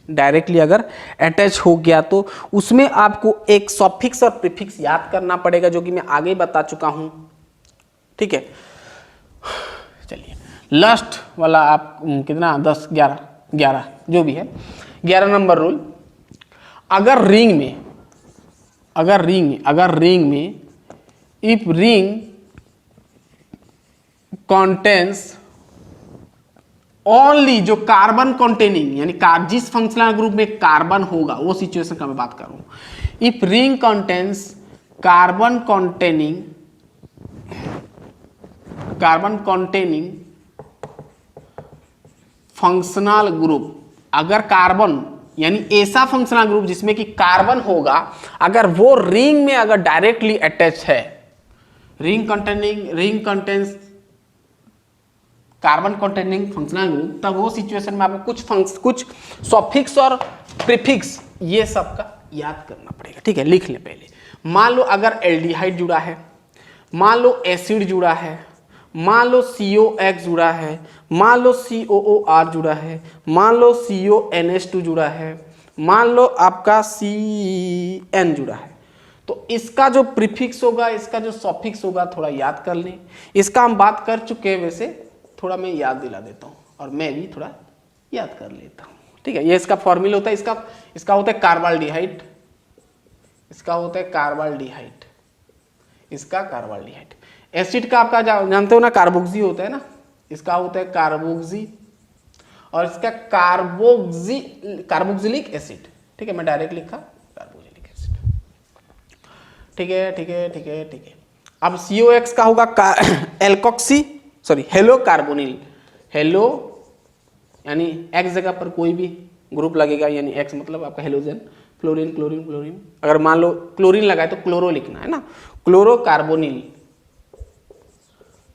डायरेक्टली अगर अटैच हो गया तो उसमें आपको एक सफिक्स और प्रीफिक्स याद करना पड़ेगा, जो कि मैं आगे बता चुका हूं, ठीक है। चलिए लास्ट वाला आप कितना 10 11 जो भी है, 11 नंबर रूल, अगर रिंग में इफ रिंग कंटेन्स ओनली, जो कार्बन कंटेनिंग, यानी जिस फंक्शनल ग्रुप में कार्बन होगा वो सिचुएशन का मैं बात कर रहा हूं। If ring contains carbon containing functional group, अगर कार्बन यानी ऐसा फंक्शनल ग्रुप जिसमें कि कार्बन होगा, अगर वो रिंग में अगर डायरेक्टली अटैच है, ring contains carbon containing functional group, तब वो सिचुएशन में आपको कुछ सफिक्स और प्रीफिक्स ये सब का याद करना पड़ेगा, ठीक है। लिख लें पहले। मान लो अगर एल्डिहाइड जुड़ा है, मान लो एसिड जुड़ा है, मान लो COX जुड़ा है, मान लो COOR जुड़ा है, मान लो CONH2 जुड़ा है, मान लो आपका CN जुड़ा है, तो इसका जो प्रीफिक्स होगा, इसका जो सफिक्स होगा, थोड़ा याद कर लें। इसका हम बात कर चुके हैं, वैसे थोड़ा मैं याद दिला देता हूँ, और मैं भी थोड़ा याद कर लेता हूँ, ठीक है। ये इसका फॉर्मूला होता है, इसका होता है कार्बाल्डिहाइड, इसका होता है कार्बाल्डिहाइड, इसका कार्बाल्डिहाइड। एसिड का आपका जानते हो ना, कार्बोक्सी होता है ना, इसका होता है कार्बोक्सी, और इसका कार्बोक्सिलिक एसिड, ठीक है, मैं डायरेक्ट लिखा कार्बोक्सिलिक एसिड, ठीक है ठीक है ठीक है ठीक है। अब COX का होगा हेलो कार्बोनिल, हेलो यानी X जगह पर कोई भी ग्रुप लगेगा, यानी X मतलब आपका हेलोजन, फ्लोरीन क्लोरीन क्लोरीन, अगर मान लो क्लोरीन लगाए तो क्लोरो लिखना है ना, chloro carbonyl,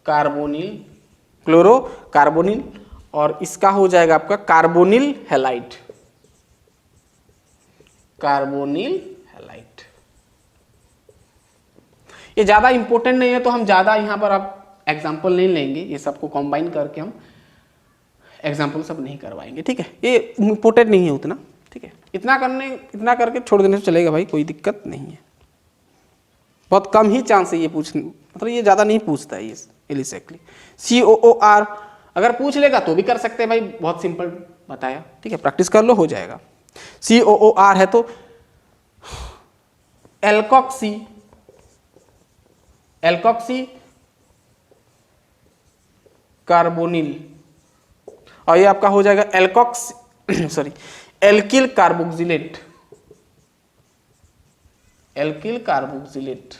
carbonyl, chloro carbonyl, और इसका हो जाएगा आपका कार्बोनिल हैलाइड, कार्बोनिल हैलाइड। ये ज्यादा इंपॉर्टेंट नहीं है तो हम ज्यादा यहां पर आप एग्जांपल नहीं लेंगे, ये सबको कंबाइन करके हम एग्जाम्पल सब नहीं करवाएंगे, ठीक है, ये इंपॉर्टेंट नहीं है उतना, ठीक है, इतना करके छोड़ देने से चलेगा भाई, कोई दिक्कत नहीं है। बहुत कम ही चांस है ये पूछने, मतलब ये ज़्यादा नहीं पूछता है ये एलिसाइक्लिक। COOR अगर पूछ लेगा तो भी कर सकते हैं भाई, बहुत सिंपल बताया, ठीक है, प्रैक्टिस कर लो हो जाएगा। COOR है तो एल्कोक्सी, एल्कोक्सी कार्बोनिल, और ये आपका हो जाएगा एल्किल कार्बोक्सिलेट, एल्किल कार्बोक्सिलेट,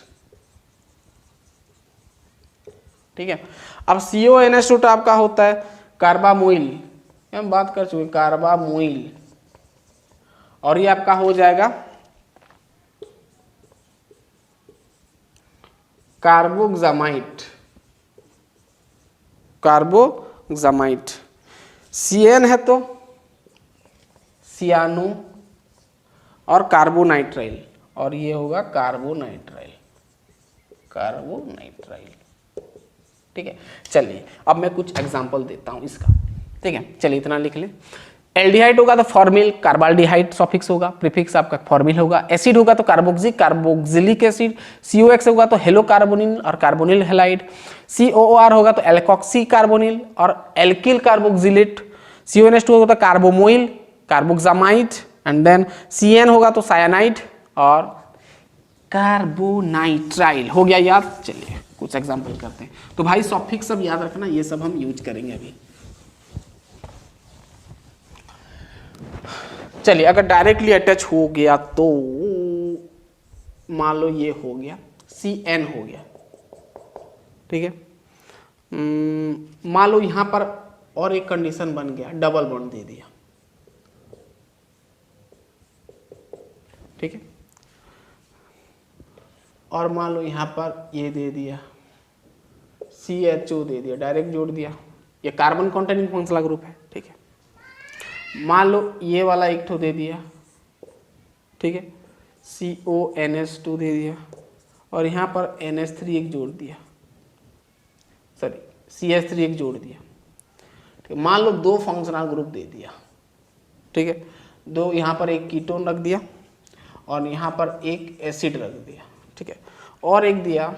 ठीक है। अब CONH2 आपका होता है कार्बामोइल, हम बात कर चुके कार्बामोइल, और ये आपका हो जाएगा कार्बोक्सामाइट, कार्बोक्सामाइट। CN है तो सियानो और कार्बोनाइट्राइल, और ये होगा कार्बोनाइट्राइल, कार्बोनाइट्राइल, ठीक है। चलिए अब मैं कुछ एग्जांपल देता हूं इसका, ठीक है, चलिए इतना लिख ले। एल्डिहाइड होगा तो फॉर्मिल, कार्बाल्डिहाइड सॉफिक्स होगा, प्रीफिक्स आपका फॉर्मिल होगा। एसिड होगा तो कार्बोक्सिलिक एसिड। COX होगा तो हेलो कार्बोनिल और कार्बोनिल हैलाइड। COOR होगा तो एल्कोक्सी कार्बोनिल और एल्किल कार्बोक्सिलेट। CONH2 होगा तो कार्बोमोइल, कार्बोक्सामाइड, एंड देन CN होगा तो सायानाइड और कार्बोनाइट्राइल। हो गया याद? चलिए कुछ एग्जांपल करते हैं। तो भाई सॉफिक्स सब याद रखना, ये सब हम यूज करेंगे अभी। चलिए अगर डायरेक्टली अटैच हो गया तो मान लो ये हो गया CN हो गया, ठीक है। मान लो यहां पर और एक कंडीशन बन गया, डबल बॉन्ड दे दिया, ठीक है। और मान लो यहां पर ये दे दिया CHO दे दिया, डायरेक्ट जोड़ दिया, ये कार्बन कॉन्टेनिंग फंक्शनल ग्रुप है, ठीक है। मान लो ये वाला एक ठो दे दिया, ठीक है, CONH2 दे दिया, और यहाँ पर NH3 एक जोड़ दिया, सॉरी CH3 एक जोड़ दिया, ठीक है। मान लो दो फंक्शनल ग्रुप दे दिया, ठीक है, दो यहाँ पर एक कीटोन रख दिया और यहाँ पर एक एसिड रख दिया, ठीक है, और एक दिया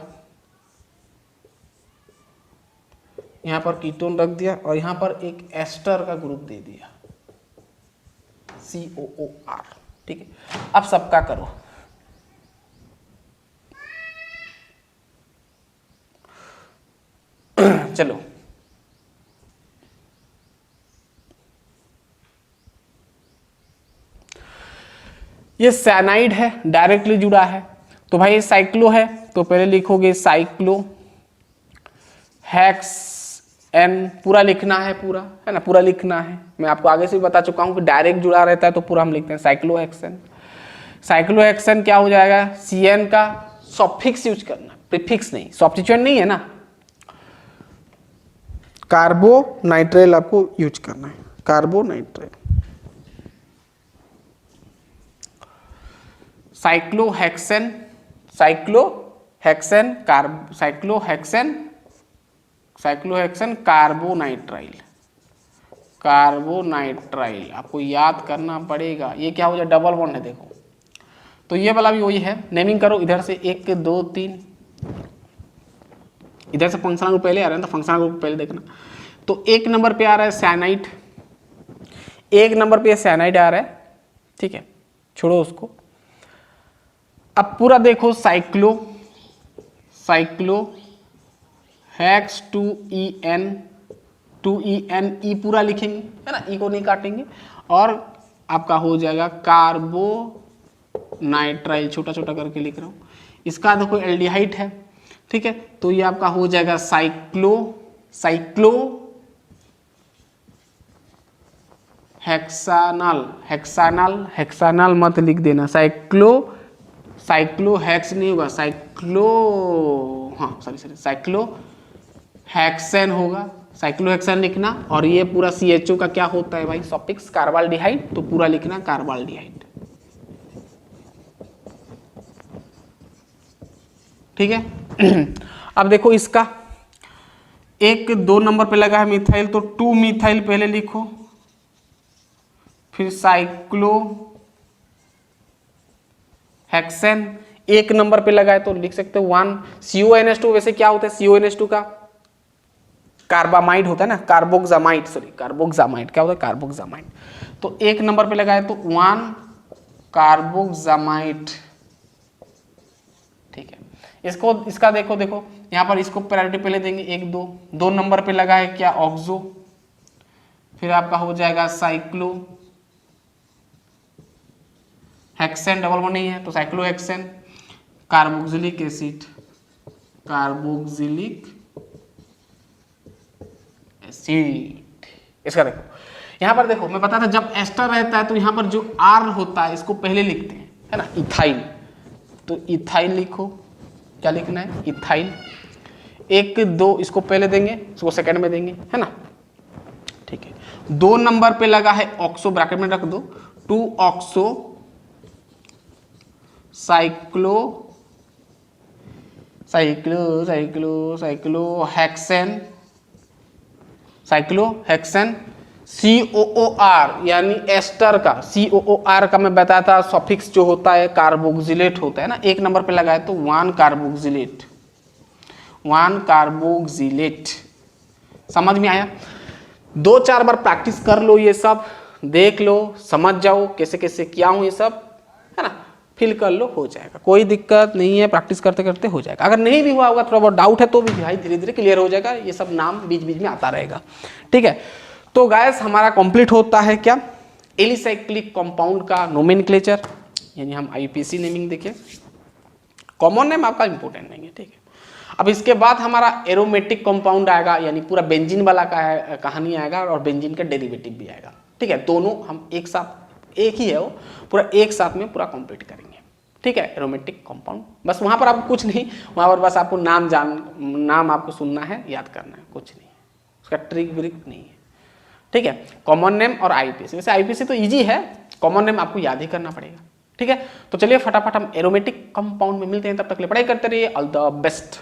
यहाँ पर कीटोन रख दिया और यहाँ पर एक एस्टर का ग्रुप दे दिया COOR, ठीक है। अब सबका करो, चलो ये साइनाइड है, डायरेक्टली जुड़ा है, तो भाई साइक्लो है तो पहले लिखोगे साइक्लो हेक्स एन, पूरा लिखना है, पूरा है ना, पूरा लिखना है। मैं आपको आगे से भी बता चुका हूं कि डायरेक्ट जुड़ा रहता है तो पूरा हम लिखते हैं साइक्लोहेक्सेन। साइक्लोहेक्सेन क्या हो जाएगा, CN का सॉफिक्स यूज करना, प्रीफिक्स नहीं, सब्स्टिट्यूएंट नहीं है ना, कार्बोनाइट्राइल आपको यूज करना है, carbonitrile. Cyclohexane, cyclohexane cyclohexane carbonitrile, carbonitrile आपको याद करना पड़ेगा। ये क्या हो जाए, डबल बॉन्ड है, देखो तो ये वाला भी वही है। नेमिंग करो इधर से 1 2 3, इधर से फंक्शनल ग्रुप पहले आ रहे हैं तो फंक्शनल ग्रुप पहले देखना। तो 1 नंबर पे आ रहा है साइनाइड, 1 नंबर पे साइनाइड आ रहा है, ठीक है, छोड़ो उसको। अब पूरा देखो साइक्लो हेक्स 2EN 2ENE पूरा लिखेंगे, है ना, ई को नहीं काटेंगे। और आपका हो जाएगा कार्बोनाइट्राइल, छोटा छोटा करके लिख रहा हूँ। इसका देखो एल्डिहाइड है, ठीक है, तो ये आपका हो जाएगा साइक्लो हेक्सानल मत लिख देना, साइक्लो हेक्स नहीं होगा, साइक्लो हेक्सेन होगा, साइक्लोहेक्सेन लिखना। और ये पूरा CHO का क्या होता है भाई, सफिक्स कार्बाल्डिहाइड, तो पूरा लिखना कार्बाल्डिहाइड, ठीक है। अब देखो इसका 1-2 नंबर पे लगा है मिथाइल, तो 2 मिथाइल पहले लिखो, फिर साइक्लो हेक्सेन 1 नंबर पे लगा है तो लिख सकते हो 1 CONH2। वैसे क्या होता है CONH2 का, कार्बामाइड होता है ना, कार्बोक्सामाइड क्या होता है, कार्बोक्सामाइड। तो 1 नंबर पे लगा है तो 1 कार्बोक्सामाइड, ठीक है। इसका देखो यहाँ पर इसको प्रायोरिटी पहले देंगे 1-2 नंबर पे लगा है क्या, ऑक्सो, फिर आपका हो जाएगा साइक्लो हेक्सेन, डबल बॉन्ड नहीं है तो साइक्लोहेक्सेन, कार्बोक्सिलिक एसिड, इसका देखो यहाँ पर देखो, मैं बता था जब एस्टर रहता है तो यहाँ पर जो R होता है इसको पहले लिखते हैं, है ना, इथाइल, तो इथाइल लिखो, क्या लिखना है, इथाइल। 1-2 इसको पहले देंगे, इसको सेकंड में देंगे, है ना, ठीक है। 2 नंबर पे लगा है ऑक्सो, ब्रैकेट में रख दो, 2 ऑक्सो साइक्लोहेक्सेन COOR यानी एस्टर का, COOR का मैं बताया था सफिक्स जो होता है कार्बोक्सिलेट होता है ना, 1 नंबर पे लगा है तो 1 कार्बोक्सिलेट। समझ में आया? 2-4 बार प्रैक्टिस कर लो, ये सब देख लो, समझ जाओ कैसे कैसे किया हूँ ये सब, है ना, फिल कर लो, हो जाएगा, कोई दिक्कत नहीं है, प्रैक्टिस करते करते हो जाएगा। अगर नहीं भी हुआ होगा, थोड़ा बहुत डाउट है तो भी भाई धीरे धीरे क्लियर हो जाएगा, ये सब नाम बीच बीच में आता रहेगा, ठीक है। तो गाइस हमारा कंप्लीट होता है क्या, एलिसाइक्लिक कंपाउंड का नोमेनक्लेचर, यानी हम IUPAC नेमिंग देखें, कॉमन नेम आपका इंपॉर्टेंट नहीं है, ठीक है। अब इसके बाद हमारा एरोमेटिक कंपाउंड आएगा, यानी पूरा बेंजीन वाला का कहानी आएगा और बेंजीन का डेरिवेटिव भी आएगा, ठीक है। दोनों हम एक साथ, एक ही है वो, पूरा एक साथ में पूरा कंप्लीट करेंगे, ठीक है। एरोमेटिक कंपाउंड, बस वहां पर आपको कुछ नहीं, वहां पर बस आपको नाम आपको सुनना है, याद करना है, कुछ नहीं, उसका ट्रिक ब्रिक नहीं है, ठीक है। कॉमन नेम और IUPAC, वैसे IUPAC तो इजी है, कॉमन नेम आपको याद ही करना पड़ेगा, ठीक है। तो चलिए फटाफट हम एरोमेटिक कंपाउंड में मिलते हैं, तब तक के लिए पढ़ाई करते रहिए, ऑल द बेस्ट।